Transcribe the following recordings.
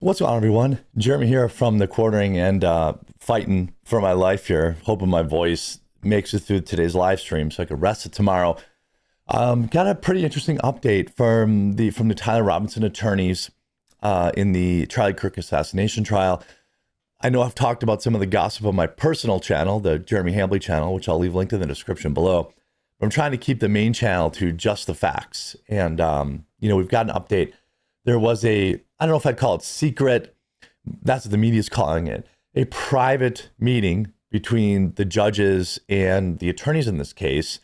What's going on, everyone? Jeremy here from the quartering and fighting for my life here, hoping my voice makes it through today's live stream so I can rest it tomorrow. Got a pretty interesting update from the Tyler Robinson attorneys in the Charlie Kirk assassination trial. I know I've talked about some of the gossip on my personal channel, the Jeremy Hambley channel, which I'll leave linked in the description below. But I'm trying to keep the main channel to just the facts. And, we've got an update. There was I don't know if I'd call it secret, that's what the media is calling it, a private meeting between the judges and the attorneys in this case.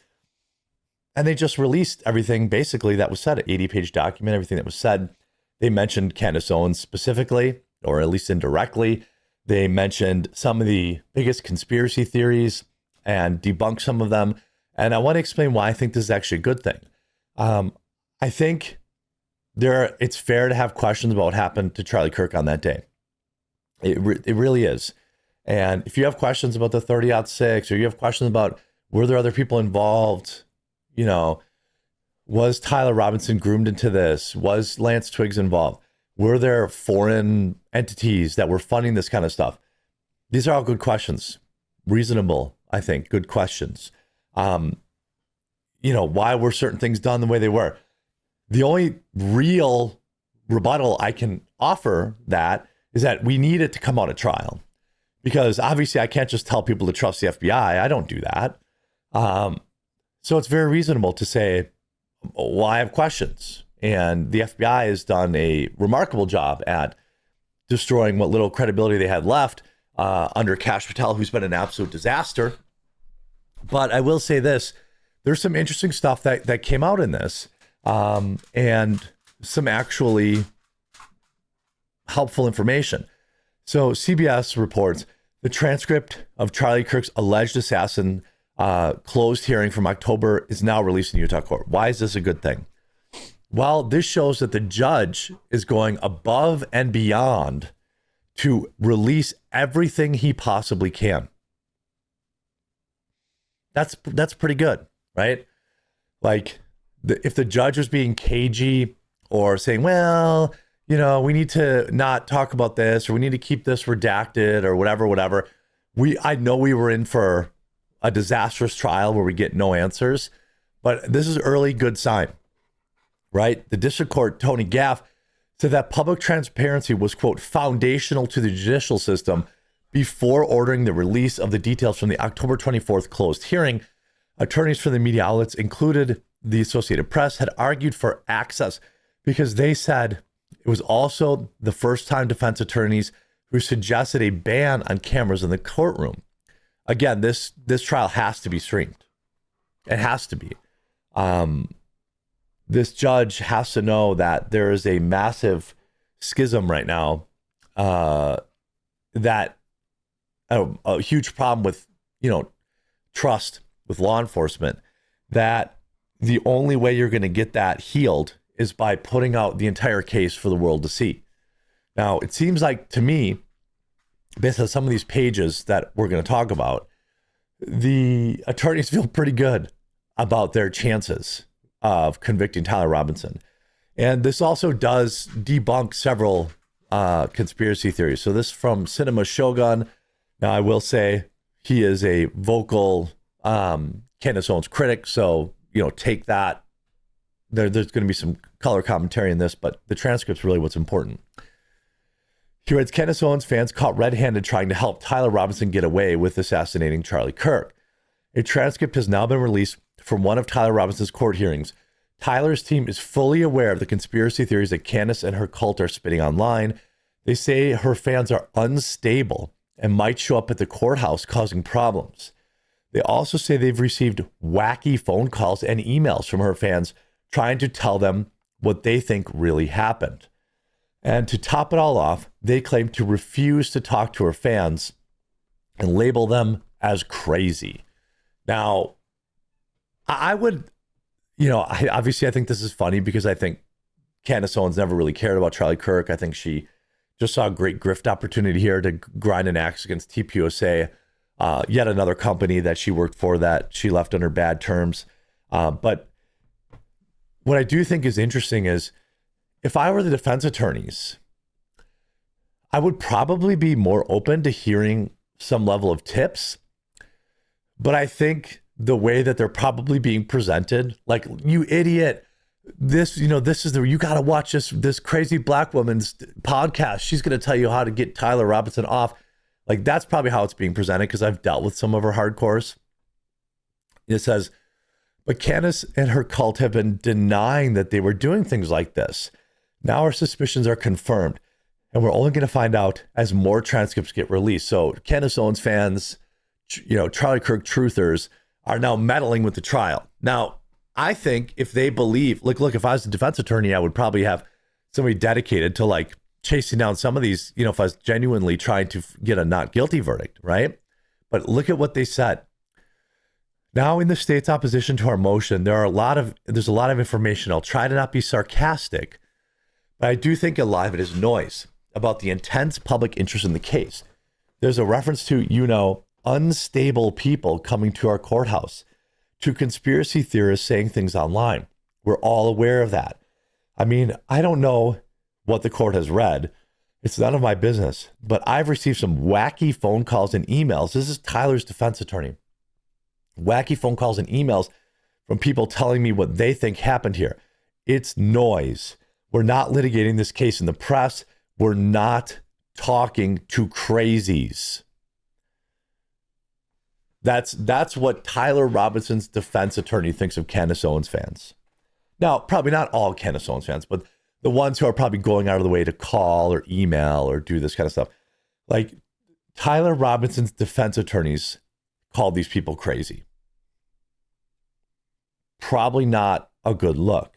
And they just released everything basically that was said, an 80-page document, everything that was said. They mentioned Candace Owens specifically, or at least indirectly. They mentioned some of the biggest conspiracy theories and debunked some of them. And I want to explain why I think this is actually a good thing. I think it's fair to have questions about what happened to Charlie Kirk on that day. It really is. And if you have questions about the 30-06, or you have questions about were there other people involved, was Tyler Robinson groomed into this? Was Lance Twiggs involved? Were there foreign entities that were funding this kind of stuff? These are all good questions. Reasonable, I think, good questions. Why were certain things done the way they were? The only real rebuttal I can offer that is that we need it to come out at trial, because obviously I can't just tell people to trust the FBI. I don't do that. So it's very reasonable to say, well, I have questions. And the FBI has done a remarkable job at destroying what little credibility they had left under Kash Patel, who's been an absolute disaster. But I will say this, there's some interesting stuff that came out in this. And some actually helpful information. So CBS reports the transcript of Charlie Kirk's alleged assassin closed hearing from October is now released in Utah court. Why is this a good thing? Well, this shows that the judge is going above and beyond to release everything he possibly can. That's pretty good, right? Like, if the judge was being cagey or saying, well, we need to not talk about this, or we need to keep this redacted, or whatever, I know we were in for a disastrous trial where we get no answers, but this is early good sign, right? The district court, Tony Gaff, said that public transparency was, quote, foundational to the judicial system before ordering the release of the details from the October 24th closed hearing. Attorneys for the media outlets, included the Associated Press, had argued for access because they said it was also the first time defense attorneys who suggested a ban on cameras in the courtroom. Again, this trial has to be streamed. It has to be. This judge has to know that there is a massive schism right now, that a huge problem with, trust with law enforcement, that the only way you're going to get that healed is by putting out the entire case for the world to see. Now, it seems like to me, based on some of these pages that we're going to talk about, the attorneys feel pretty good about their chances of convicting Tyler Robinson. And this also does debunk several conspiracy theories. So this from Cinema Shogun. Now, I will say he is a vocal Candace Owens critic, so take that. There's going to be some color commentary in this, but the transcript's really what's important. He writes, Candace Owens fans caught red-handed trying to help Tyler Robinson get away with assassinating Charlie Kirk. A transcript has now been released from one of Tyler Robinson's court hearings. Tyler's team is fully aware of the conspiracy theories that Candace and her cult are spitting online. They say her fans are unstable and might show up at the courthouse causing problems. They also say they've received wacky phone calls and emails from her fans trying to tell them what they think really happened. And to top it all off, they claim to refuse to talk to her fans and label them as crazy. Now, I would, obviously I think this is funny because I think Candace Owens never really cared about Charlie Kirk. I think she just saw a great grift opportunity here to grind an axe against TPUSA, yet another company that she worked for that she left under bad terms. But what I do think is interesting is if I were the defense attorneys, I would probably be more open to hearing some level of tips, but I think the way that they're probably being presented, like, you idiot, this, this is you got to watch this crazy black woman's podcast. She's going to tell you how to get Tyler Robinson off. Like, that's probably how it's being presented, because I've dealt with some of her hardcores. It says, but Candace and her cult have been denying that they were doing things like this. Now our suspicions are confirmed, and we're only going to find out as more transcripts get released. So Candace Owens fans, Charlie Kirk truthers are now meddling with the trial. Now, I think if they believe, look, if I was a defense attorney, I would probably have somebody dedicated to like chasing down some of these, if I was genuinely trying to get a not guilty verdict, right? But look at what they said. Now, in the state's opposition to our motion, there's a lot of information. I'll try to not be sarcastic, but I do think a lot of it is noise about the intense public interest in the case. There's a reference to, unstable people coming to our courthouse, to conspiracy theorists saying things online. We're all aware of that. I mean, I don't know what the court has read. It's none of my business, but I've received some wacky phone calls and emails. This is Tyler's defense attorney. Wacky phone calls and emails from people telling me what they think happened here. It's noise. We're not litigating this case in the press. We're not talking to crazies. That's what Tyler Robinson's defense attorney thinks of Candace Owens fans. Now, probably not all Candace Owens fans, but the ones who are probably going out of the way to call or email or do this kind of stuff. Like, Tyler Robinson's defense attorneys called these people crazy. Probably not a good look.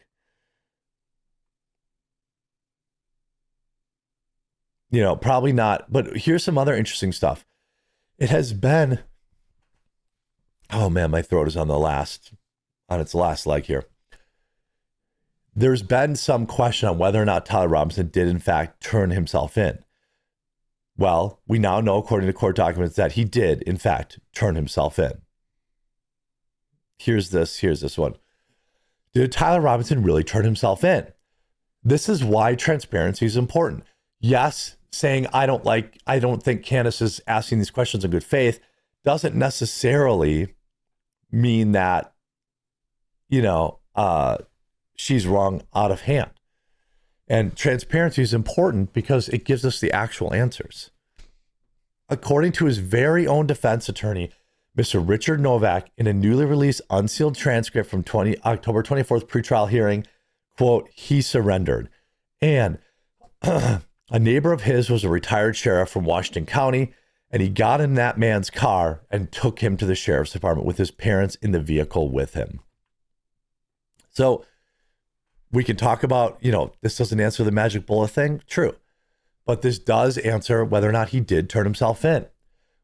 Probably not. But here's some other interesting stuff. It has been, oh man, my throat is on its last leg here. There's been some question on whether or not Tyler Robinson did in fact turn himself in. Well, we now know, according to court documents, that he did, in fact, turn himself in. Here's this one. Did Tyler Robinson really turn himself in? This is why transparency is important. Yes, saying I don't think Candace is asking these questions in good faith doesn't necessarily mean that, she's wrong out of hand. And transparency is important because it gives us the actual answers. According to his very own defense attorney, Mr. Richard Novak, in a newly released unsealed transcript from October 24th pretrial hearing, quote, he surrendered. And a neighbor of his was a retired sheriff from Washington County, and he got in that man's car and took him to the sheriff's department with his parents in the vehicle with him. So we can talk about, this doesn't answer the magic bullet thing. True. But this does answer whether or not he did turn himself in.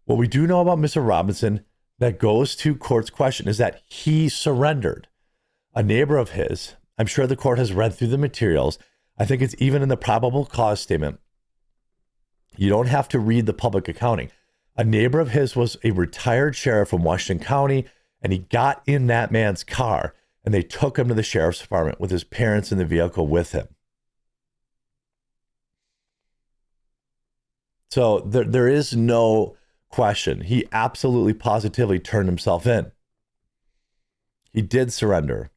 What we do know about Mr. Robinson that goes to court's question is that he surrendered. A neighbor of his, I'm sure the court has read through the materials. I think it's even in the probable cause statement. You don't have to read the public accounting. A neighbor of his was a retired sheriff from Washington County, and he got in that man's car and they took him to the sheriff's department with his parents in the vehicle with him. So there is no question. He absolutely positively turned himself in. He did surrender.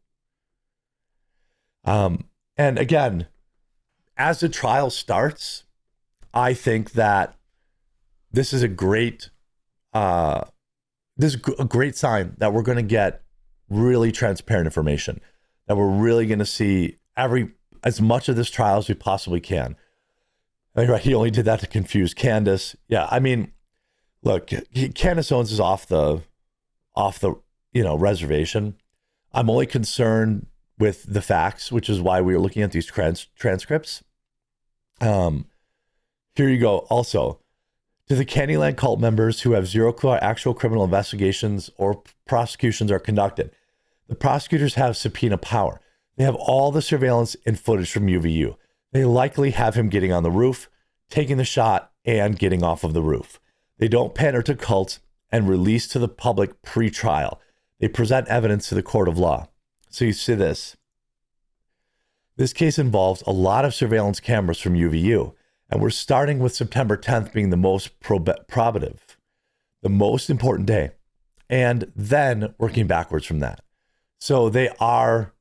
And again, as the trial starts, I think that this is a great sign that we're going to get really transparent information, that we're really going to see as much of this trial as we possibly can. He only did that to confuse Candace. Yeah, I mean, look, Candace Owens is off the reservation. I'm only concerned with the facts, which is why we were looking at these transcripts. Here you go. Also, to the Candyland cult members who have zero clue how actual criminal investigations or prosecutions are conducted, the prosecutors have subpoena power. They have all the surveillance and footage from UVU. They likely have him getting on the roof, taking the shot, and getting off of the roof. They don't pander to cults and release to the public pre-trial. They present evidence to the court of law. So you see this. This case involves a lot of surveillance cameras from UVU, And we're starting with September 10th being the most probative, the most important day, and then working backwards from that. So they are,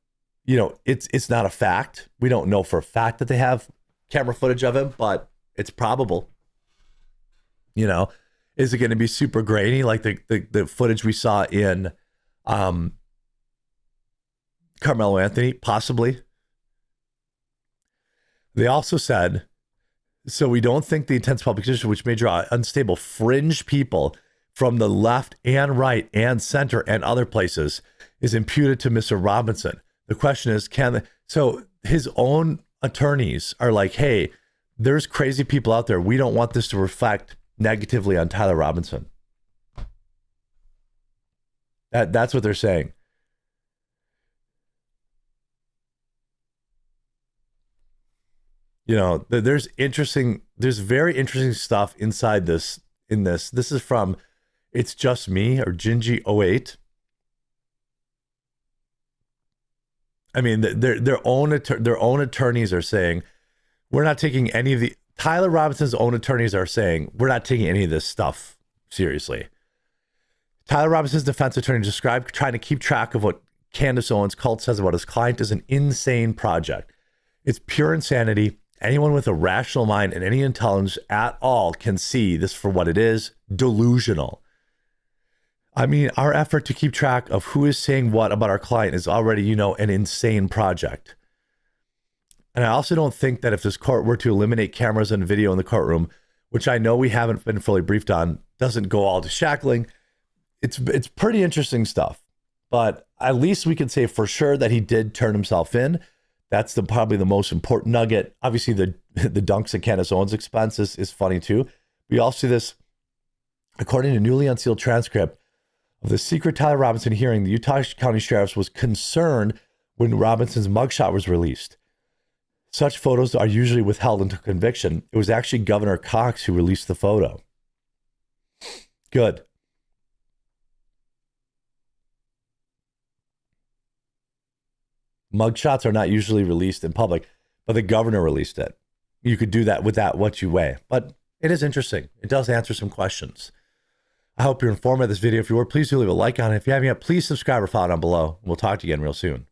it's not a fact. We don't know for a fact that they have camera footage of him, but it's probable. Is it going to be super grainy like the footage we saw in Carmelo Anthony? Possibly. They also said, so we don't think the intense public position, which may draw unstable fringe people from the left and right and center and other places, is imputed to Mr. Robinson. The question is, so his own attorneys are like, hey, there's crazy people out there. We don't want this to reflect negatively on Tyler Robinson. That's what they're saying. There's very interesting stuff inside this. This is from It's Just Me or Gingy08. I mean, their own attorneys are saying, we're not taking any of the, Tyler Robinson's own attorneys are saying, we're not taking any of this stuff seriously. Tyler Robinson's defense attorney described trying to keep track of what Candace Owens' cult says about his client as an insane project. It's pure insanity. Anyone with a rational mind and any intelligence at all can see this for what it is, delusional. I mean, our effort to keep track of who is saying what about our client is already, an insane project. And I also don't think that if this court were to eliminate cameras and video in the courtroom, which I know we haven't been fully briefed on, doesn't go all to shackling. It's pretty interesting stuff. But at least we can say for sure that he did turn himself in. That's probably the most important nugget. Obviously, the dunks at Candace Owens' expense is funny too. We all see this, according to newly unsealed transcript of the secret Tyler Robinson hearing, the Utah County Sheriff's was concerned when Robinson's mugshot was released. Such photos are usually withheld until conviction. It was actually Governor Cox who released the photo. Good. Mugshots are not usually released in public, but the governor released it. You could do that with what you weigh. But it is interesting. It does answer some questions. I hope you're informed by this video. If you were, please do leave a like on it. If you haven't yet, please subscribe or follow down below. We'll talk to you again real soon.